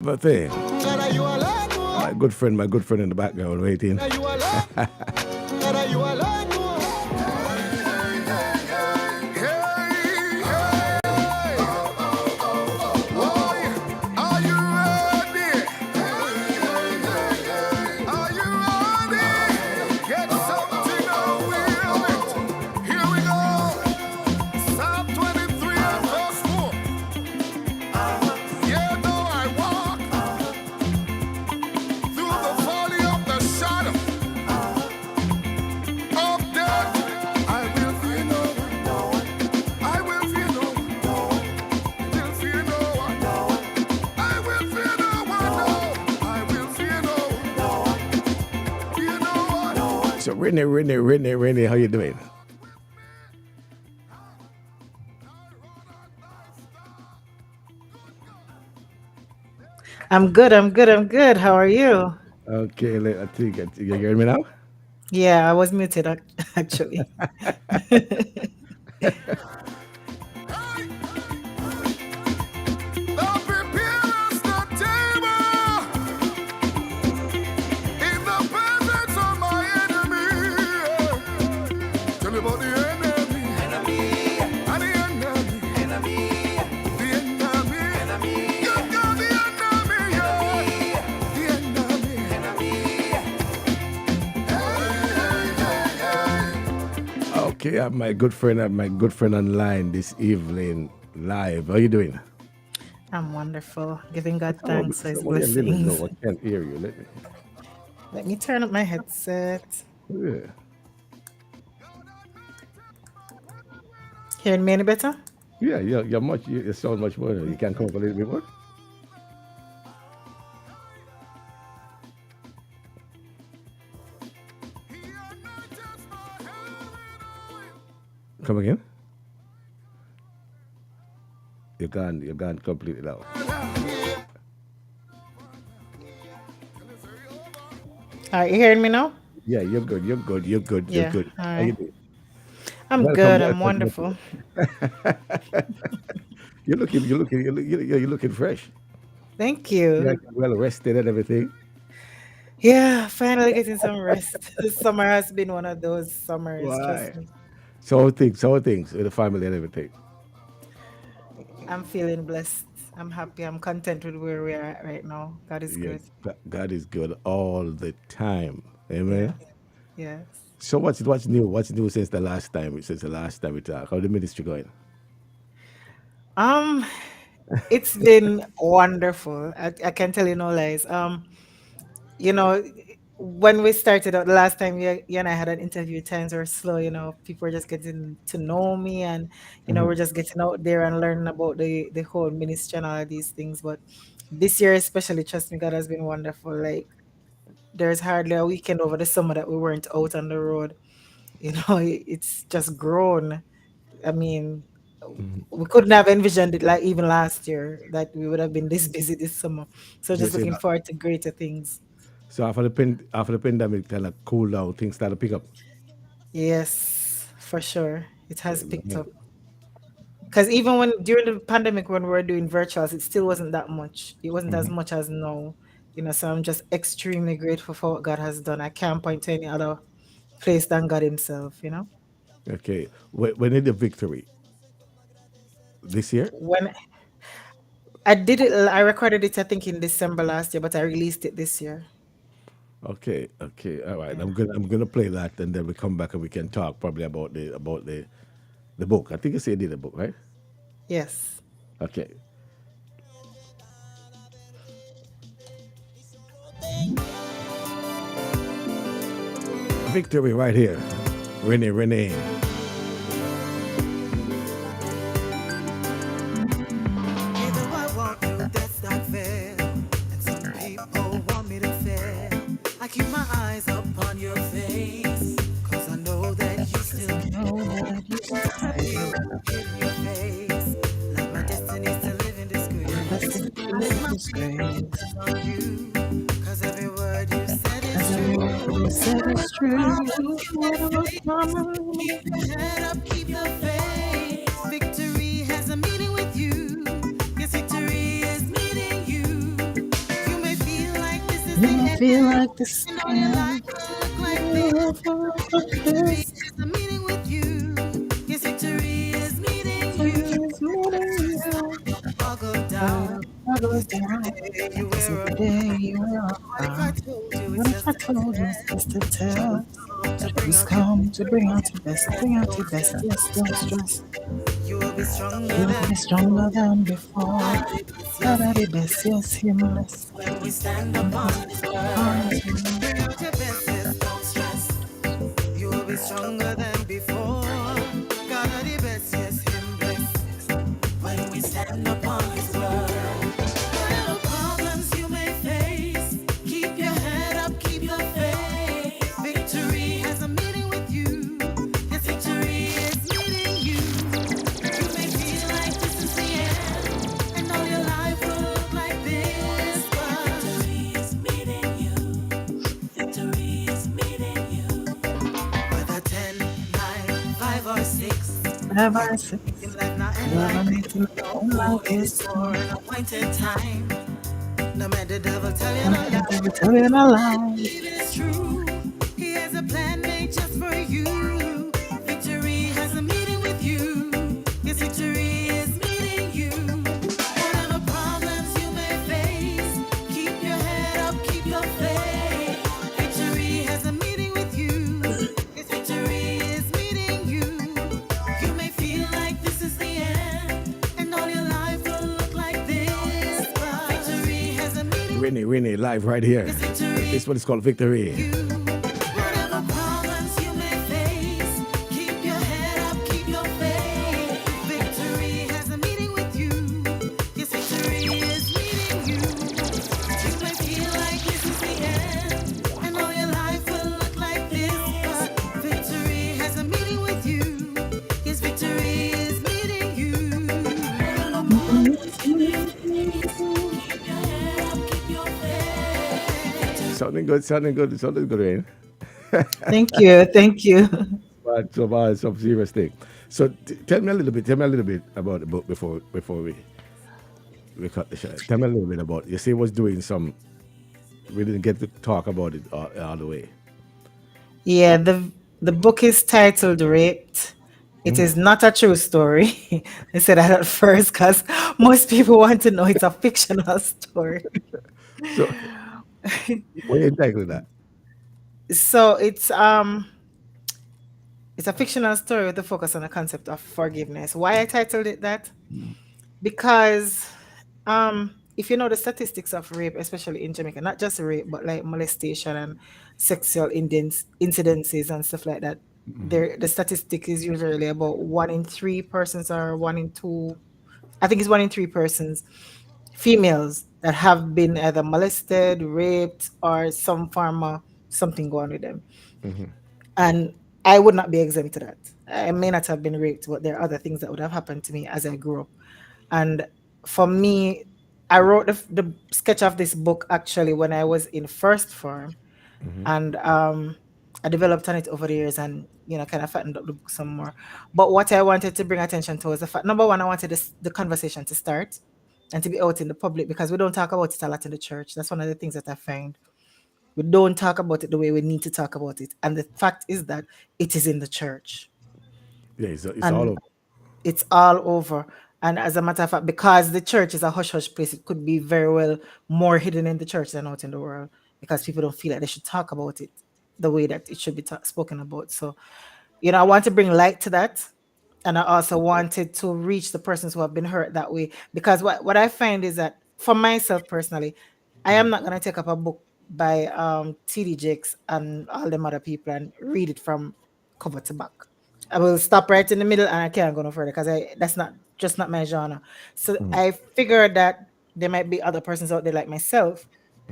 But thing, my good friend in the background waiting. So Renae, how you doing? I'm good. How are you? Okay, I think you hear me now? Yeah, I was muted actually. Okay, I have my good friend online this evening live. How you doing? I'm wonderful. Giving God thanks for his Somebody a little blessings. low. I can't hear you. Let me. Let me turn up my headset. Yeah, Hearing me any better? you sound much better. You can come up a little bit more. Come again. You're gone completely loud. All right, you hearing me now? Yeah, you're Yeah. good. All How you right. doing? I'm Welcome, good. I'm welcome, welcome. wonderful. You're looking fresh. Thank You're you. well rested and everything. Yeah, finally getting some rest. This summer has been one of those summers, trust Why? me. So things with the family and everything. I'm feeling blessed. I'm happy. I'm content with where we are at right now. God is Yeah, good. God is good all the time. Amen. Yes. Yes. So what's new? What's new since the last time we talked? How the ministry going? Um, it's been wonderful. I can tell you no lies. You know, when we started out the last time, you and I had an interview, times were slow. People were just getting to know me, and we're just getting out there and learning about the whole ministry and all of these things. But this year, especially, trust me, God has been wonderful. Like there's hardly a weekend over the summer that we weren't out on the road. It's just grown. I mean, we couldn't have envisioned it like even last year that we would have been this busy this summer. So You just say looking that. forward to greater things. So after the pandemic kind of cool down, things start to pick up. Yes, for sure. It has picked Amen. up. Because even when during the pandemic when we were doing virtuals, it still wasn't that much. It wasn't as much as now. So I'm just extremely grateful for what God has done. I can't point to any other place than God Himself. Okay. When did the victory? This year? When I did it, I recorded it, I think, in December last year, but I released it this year. Okay, all right. Yeah. I'm gonna play that, and then we come back and we can talk probably about the book. I think you said you did a book, right? Yes. Okay. Victory right here. Renee. You know I walk through that stock fair, and some people want me to fail. I keep my eyes upon your face, cause I know that you still care. I feel it in your face, like my destiny's to live in disgrace. I live my depends on you, cause every word you said is true. Whatever promise, keep that faith. Keep your head up, keep the faith. Victory has a meeting with you. Yes, victory is meeting you. You may feel like this is And the all your end. life will look like You this. will like Victory this. is a meeting with you. Yes, victory is meeting Victory you. is meeting you. All go But down. what goes Yes, every down? day you Cause wear a every day crown. you wear a What if I crown. told you What it's if just I a told you it's test? just a Trouble test? come to bring Troubles out your come to bring out your best. best. Bring out your Don't best. stress, Yes, don't don't stress. stress. You will be stronger You'll than be before. stronger than before. God is God yes, are the best, yes, Him bless. when we stand When we upon His stand upon word. His word. Bring out your best, yes, don't stress. You will be stronger than before. God are the best, yes, Him bless. When we stand upon His word. Whatever problems you may face, keep your head up, keep your faith. Victory has a meeting with you. Yes, victory is meeting you. You may feel like this is the end, and all your life will look like this, but victory is meeting you. Victory is meeting you. Whether 10, 9, 5, or 6, Never it six. seems like nothing Never like need this. to end No, like it is this. for an appointed time. No matter the devil tell you And no the lie, devil tell you a lie. believe it is true. He has a plan made just for you. Victory has a meeting with you. Yes, victory is meeting you. Whatever problems you may face, keep your head up, keep your faith. Victory has a meeting with you. Yes, victory is meeting you. You may feel like this is the end, and all your life will look like this. But victory has a meeting with Renae, live right here. yes, victory This one is called Victory. you. Whatever problems you may face, keep your head up, keep your faith. Victory has a meeting with you. Yes, victory is meeting you. You may feel like this is the end, and all your life will look like this, but victory has a meeting with you. Yes, victory is meeting you. Whatever problems you may face, keep your head up, keep your faith. Sounding good, sounding good, Rain. Thank you. Thank you. But some serious thing. So tell me a little bit about the book before we cut the shot. Tell me a little bit about. You say was doing some. We didn't get to talk about it all the way. Yeah, the book is titled Raped. It is not a true story. I said that at first because most people want to know it's a fictional story. So what you entitled that? So it's a fictional story with a focus on the concept of forgiveness. Why I titled it that? Because if you know the statistics of rape, especially in Jamaica, not just rape, but like molestation and sexual incidences and stuff like that, there the statistic is usually about 1 in 3 persons or 1 in 2. I think it's 1 in 3 persons, females that have been either molested, raped, or some form of something going with them. And I would not be exempt to that. I may not have been raped, but there are other things that would have happened to me as I grew up. And for me, I wrote the sketch of this book actually when I was in first form, and I developed on it over the years, and kind of fattened up the book some more. But what I wanted to bring attention to was the fact, number one, I wanted the conversation to start and to be out in the public because we don't talk about it a lot in the church. That's one of the things that I find. We don't talk about it the way we need to talk about it. And the fact is that it is in the church. Yeah, it's all And over. it's all over. And as a matter of fact, because the church is a hush hush place, it could be very well more hidden in the church than out in the world because people don't feel like they should talk about it the way that it should be spoken about. So, I want to bring light to that. And I also wanted to reach the persons who have been hurt that way. Because what I find is that for myself personally, I am not going to take up a book by TD Jakes and all them other people and read it from cover to back. I will stop right in the middle and I can't go no further because I that's not just not my genre. So I figured that there might be other persons out there like myself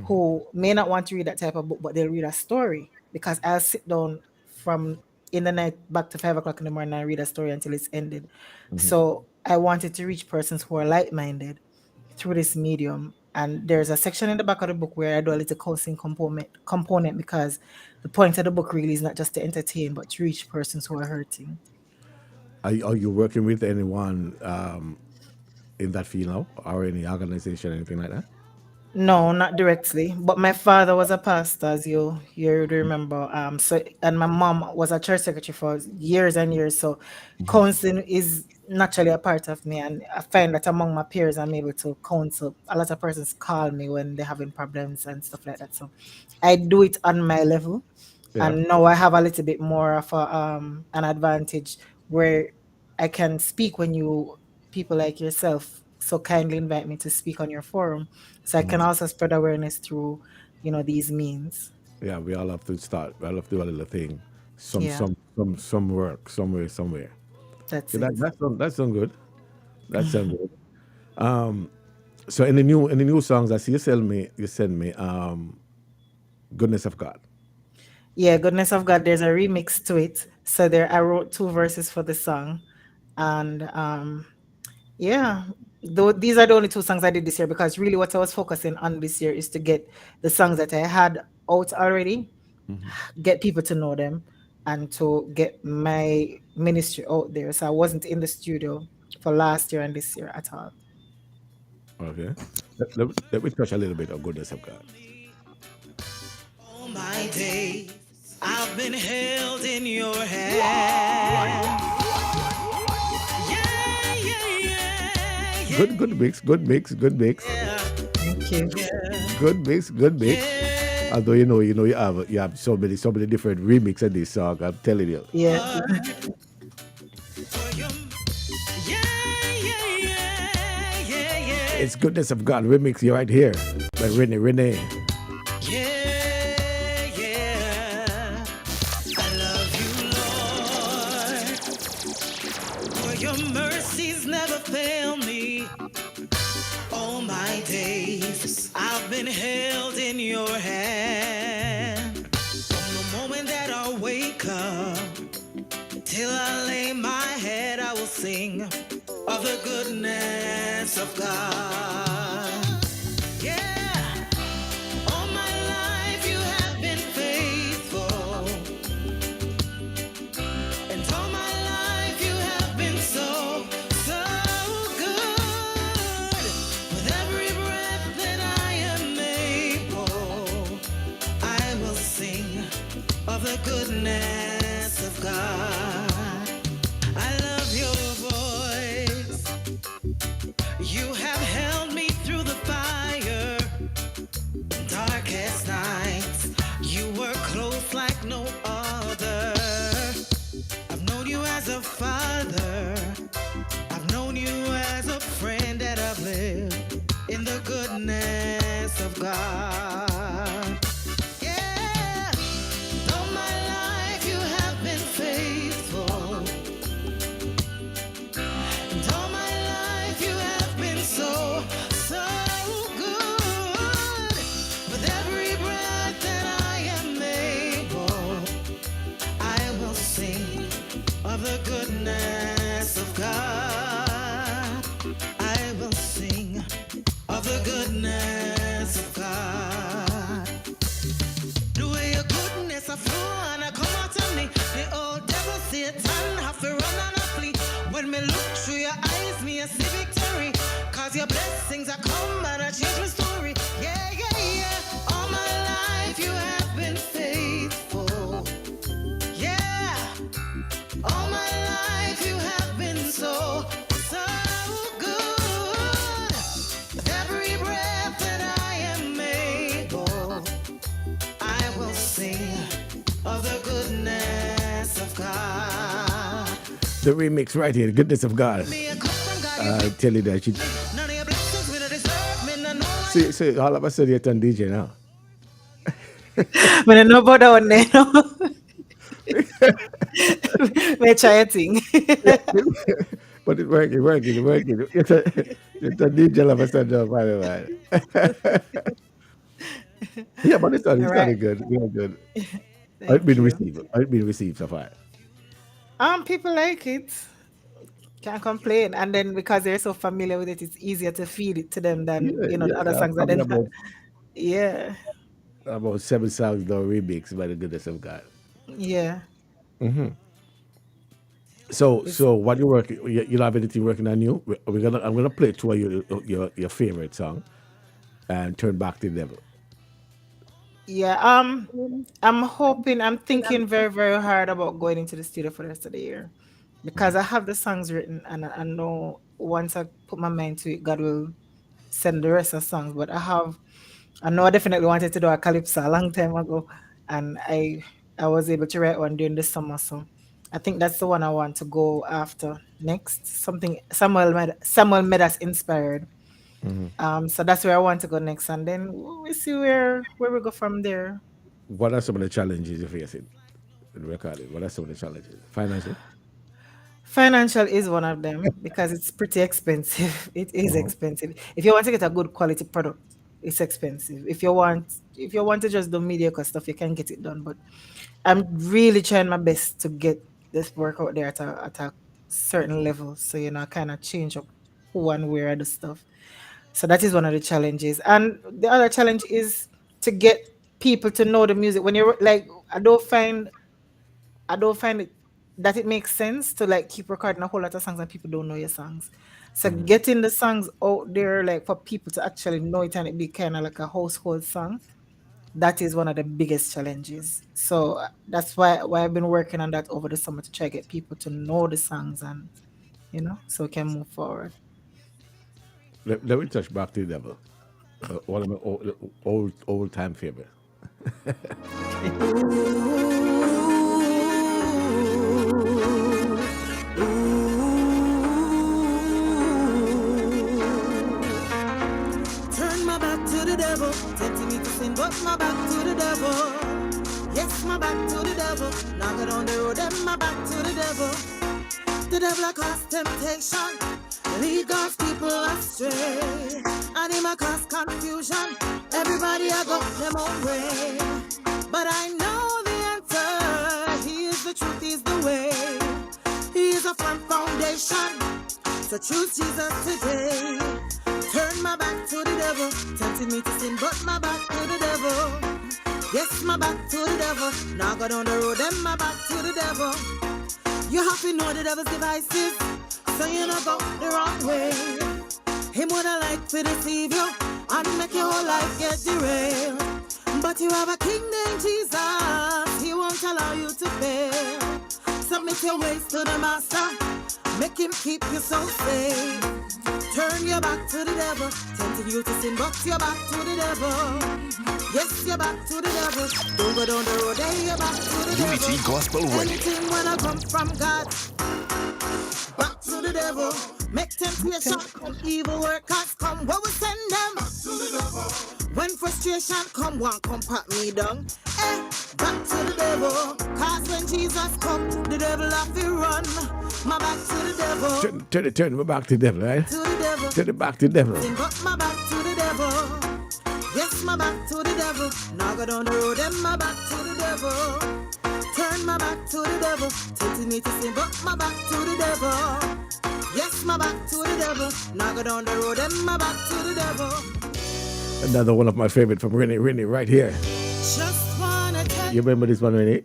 who may not want to read that type of book, but they'll read a story because I'll sit down from in the night back to 5 o'clock in the morning and read a story until it's ended. So I wanted to reach persons who are like-minded through this medium. And there's a section in the back of the book where I do a little counseling component because the point of the book really is not just to entertain, but to reach persons who are hurting. Are you working with anyone in that field now, or any organization, anything like that? No, not directly, but my father was a pastor, as you would remember. So and my mom was a church secretary for years and years. So Hmm. counseling is naturally a part of me, and I find that among my peers, I'm able to counsel. A lot of persons call me when they're having problems and stuff like that. So I do it on my level, Yeah, and now I have a little bit more of an advantage where I can speak when you people like yourself so kindly invite me to speak on your forum, so I can mhm. also spread awareness through these means. Yeah. We all have to start. We all have to do a little thing. Yeah, Some work somewhere, somewhere. that's Yeah, it. that sound good. That sound good. So in the new songs, I see you send me goodness of God. Yeah, goodness of God, there's a remix to it. So there I wrote two verses for the song, and yeah, though these are the only two songs I did this year, because really what I was focusing on this year is to get the songs that I had out already, get people to know them, and to get my ministry out there. So I wasn't in the studio for last year and this year at all. Okay. Let me touch a little bit of goodness of God. All my days, I've been held in your hand. Yeah, yeah, yeah, yeah, Good mix. Good mix. Good mix. yeah, Thank you. Good mix. Good mix. yeah. Although you have so many different remix of this song. I'm telling you, Yeah. For your, yeah, yeah, yeah, yeah, yeah, it's goodness of God remix. You're right here by Renee. yeah, yeah. I love you, Lord, for your mercies never fail me. All my days, I've been held in your hand. From the moment that I wake up till I lay my head, I will sing of the goodness of God. Yeah, all my life you have been faithful, and all my life you have been so, so good. With every breath that I am able, I will sing of the goodness of God. I love your voice. You have held me through the fire, darkest nights. You were close like no other. I've known you as a father. I've known you as a friend, that I've lived in the goodness of God. Yeah, all my life you have been faithful, and all my life you have been so, so good. With every breath that I am able, I will sing of the goodness of God. I will sing of the goodness of God. The way your goodness a flow and a come out of me, the old devil Satan have to run and a flee. When me look through your eyes, me a see victory. Cause your blessings are come and I change my story. Yeah, yeah, yeah. All my life you have been faithful. Yeah. All my life you have been so, so good. With every breath that I am able, I will sing of the goodness of God. The remix right here, goodness of God. Me a come from God, you I pick tell you that she none of your blessings will deserve me, no, no one. see all of a sudden you're on DJ now. When I know about that one, may try a thing. But it's working. It's a DJ all of a sudden, by the way. Yeah, but All it's right. sounding good. Really good. How it Thank been you. received? How it been received so far? People like it. Can't complain. And then because they're so familiar with it, it's easier to feed it to them than Yeah, the other yeah. songs that Probably then. Yeah. about 7 songs though remix by the goodness of God. Yeah. It's So what you working? You don't have anything working on you? I'm gonna play two of your favorite song. and turn back to the devil? Yeah, I'm hoping, I'm thinking very, very hard about going into the studio for the rest of the year because I have the songs written and I know once I put my mind to it, God will send the rest of the songs. But I know I definitely wanted to do a calypso a long time ago, and I was able to write one during the summer, so I think that's the one I want to go after next. Something Samuel made us inspired. So that's where I want to go next, and then we see where we go from there. What are some of the challenges you're facing in recording? What are some of the challenges? Financial? Financial is one of them because it's pretty expensive. It is Uh-huh. expensive. If you want to get a good quality product, it's expensive. If you want to just do mediocre stuff, you can get it done. But I'm really trying my best to get this work out there at a certain level. So kind of change up who and where I do stuff. So that is one of the challenges. And the other challenge is to get people to know the music. When you're like, I don't find it that it makes sense to like keep recording a whole lot of songs and people don't know your songs. So getting the songs out there, like for people to actually know it and it be kind of like a household song, that is one of the biggest challenges. So that's why I've been working on that over the summer to try to get people to know the songs and so we can move forward. Let me touch back to the devil. One of my old time favorite. Okay. Turn my back to the devil, tempting me to sin, but my back to the devil. Yes, my back to the devil. Knock it on the road, and my back to the devil. The devil a cause temptation, lead God's people astray, and him a cause confusion. Everybody a go them own way, but I know the answer. He is the truth, he is the way. He is a firm foundation. So choose Jesus today. Turn my back to the devil, tempting me to sin, but my back to the devil. Yes, my back to the devil. Now go down the road, and my back to the devil. You have to know the devil's devices, so you not go the wrong way. Him woulda like to deceive you and make your whole life get derailed. But you have a king named Jesus, he won't allow you to fail. Submit your ways to the master, make him keep you so safe. Turn your back to the devil, tempting you to sin, but your back to the devil. Yes, you're back to the devil. Don't go down the road, hey, you're back to the Unity devil. Gospel Radio. Anything when I come from God, back to the devil. Make temptation come, evil workers come, what we send them? Back to the devil. When frustration come, one come pat me down. Back to the devil. Cause when Jesus come, the devil have to run. My back to the devil. Turn it back to the devil, right? To the devil. Turn it back to the devil. But my back to the devil. Yes, my back to the devil. Now go down the road and my back to the devil. Turn my back to the devil. Tempting me to sin, but my back to the devil. Yes, my back to the devil. Now go down the road and my back to the devil. Another one of my favorite from Renae right here. Just wanna tell You remember this one, Renae?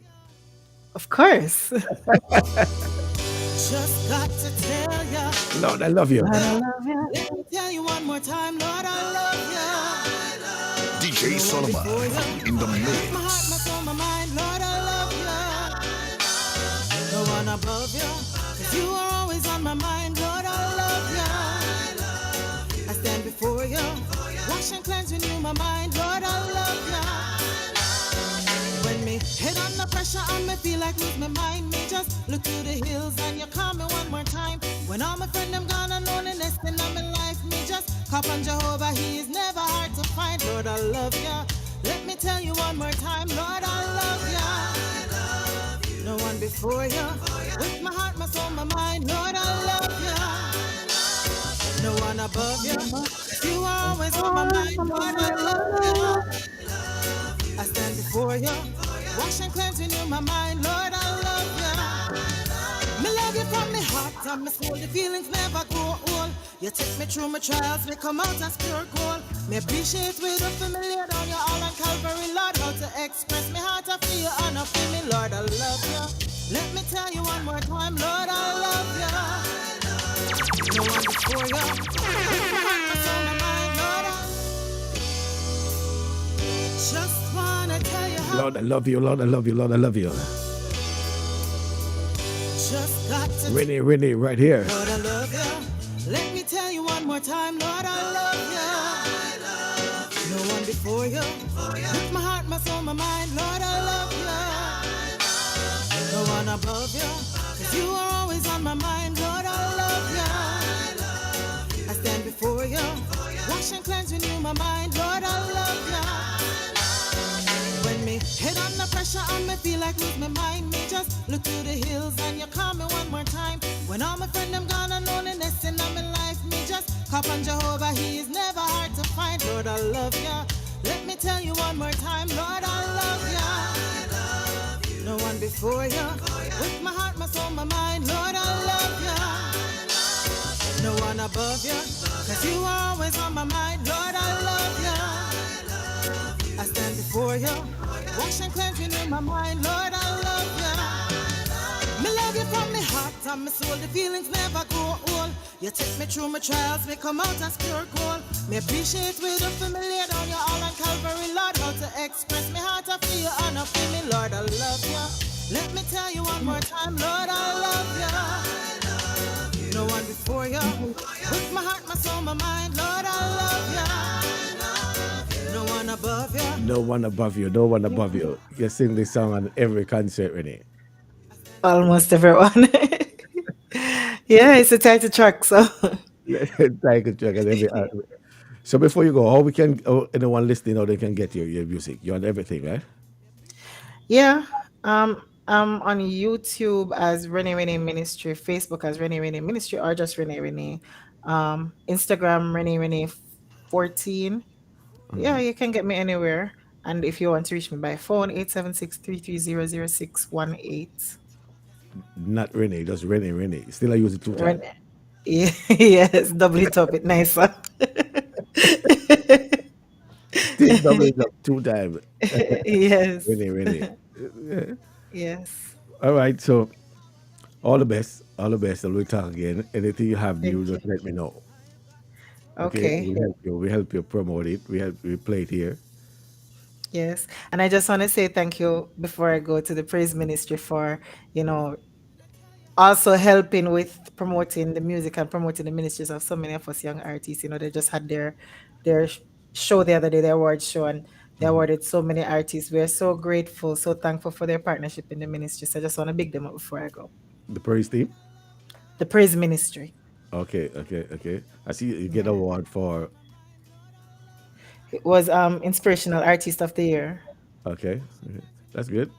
Of course. just got to tell ya. Lord, I love you. I love you. Let me tell you one more time, Lord, I love ya. DJ Solomon in the My heart, my mix. soul, my mind, Lord, I love ya. No one above ya, 'cause you are always on my mind, Lord, I love ya. I stand before ya, wash and cleanse, renew my mind, Lord, I love ya. When me head under pressure and me feel like lose my mind, me just look to the hills and you call me one more time. When all my friends them gone and loneliness in my life, me just call on Jehovah, he is never hard to find. Lord, I love ya. Let me tell you one more time, Lord, I love ya. No one before ya. With my heart, my soul, my mind, Lord, I love ya. No one above ya. You are always on my mind, Lord, I love ya. I stand before you, wash and cleanse, renew my mind, Lord, I love you. Me love you from my heart and my soul, the feelings never grow old. You take me through my trials, me come out as pure gold. Me appreciate with the familiar down your all on Calvary, Lord, how to express me heart, I feel you and I feel me, Lord, I love you. Let me tell you one more time, Lord, I love you. No one before you, with my heart, my soul, my mind, Lord, Just wanna tell you how. Lord, I love you. Lord, I love you. Lord, I love you. Just got to tell Renee, Renee, right here. Lord, I love you. Let me tell you one more time, Lord, I love you. No one before you. With my heart, my soul, my mind, Lord, I love you. No one above you. 'Cause you are always on my mind, Lord, I love you. I stand before you. Wash and cleanse, renew my mind, Lord, I love you. When me head under pressure and me feel like lose my mind, me just look to the hills and you call me one more time. When all my friends them gone and loneliness in my life, me just call on Jehovah, he is never hard to find. Lord, I love ya. Let me tell you one more time, Lord, I love ya. No one before ya. With my heart, my soul, my mind, Lord, I love ya. No one above ya. 'Cause you are always on my mind, Lord, I love ya. I stand before you, wash and cleanse, renew my mind, Lord, I love you. Me love you from my heart and my soul, the feelings never grow old. You take me through my trials, me come out as pure gold. Me appreciate with the familiar down your all on Calvary, Lord, how to express me heart, I feel you and I feel me, Lord, I love you. Let me tell you one more time, Lord, I love you. No one before you, with my heart, my soul, my mind, Lord, I love you. No one above you. No one above you. No one above you. You sing this song on every concert, Renee. Almost everyone. Yeah, it's a title track, so Thank you, Chuck, and every. So before you go, how we can anyone listening, how they can get your music? You're on everything, right? yeah. I'm on YouTube as Renae Ministry, Facebook as Renae Ministry, or just Renae. Instagram Renae 14. Yeah, you can get me anywhere. And if you want to reach me by phone, 876-330-0618. Not Renee, just Renee, Renee. Still, I use it two times. Ren- yeah, yes, double it up, it nicer. Still double it up two times. Yes, Renee, Renee. yes. All right, so all the best, all the best, and we'll talk again. Anything you have new, Thank you. just let me know. Okay, Okay. we help you. We help you promote it. We play it here. Yes. And I just want to say thank you before I go to the praise ministry for, you know, also helping with promoting the music and promoting the ministries of so many of us young artists. You know, they just had their show the other day, their award show, and they awarded so many artists. We are so grateful, so thankful for their partnership in the ministry. So I just want to big them up before I go. The praise team. The praise ministry. Okay, okay, okay. I see you get Yeah. award for. It was inspirational artist of the year. Okay, okay. That's good.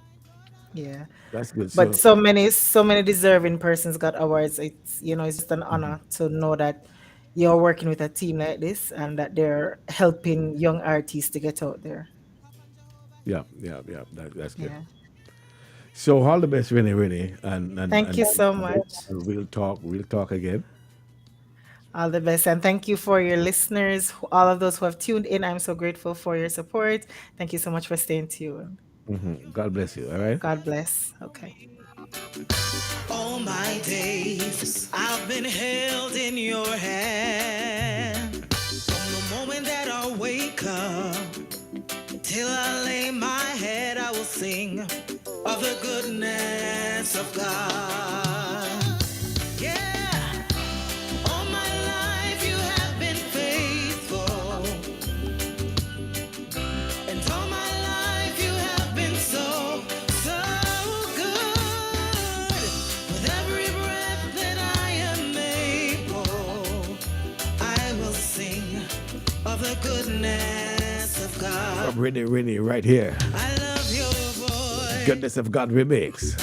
Yeah. That's good. But So so many deserving persons got awards. It's, you know, it's just an honor to know that you're working with a team like this and that they're helping young artists to get out there. yeah, yeah, yeah. That's good. Yeah. So all the best, Renee, Renee, and Thank you so much. we'll talk. We'll talk again. All the best. And thank you for your listeners, all of those who have tuned in. I'm so grateful for your support. Thank you so much for staying tuned. God bless you. All right. God bless. Okay. all my days. I've been held in your hand. From the moment that I wake up till I lay my head, I will sing of the goodness of God. Yeah, all my life you have been faithful, and all my life you have been so, so good. With every breath that I am able, I will sing of the goodness of God. From Renee, Renee, right here. I love your voice. Goodness of God remix.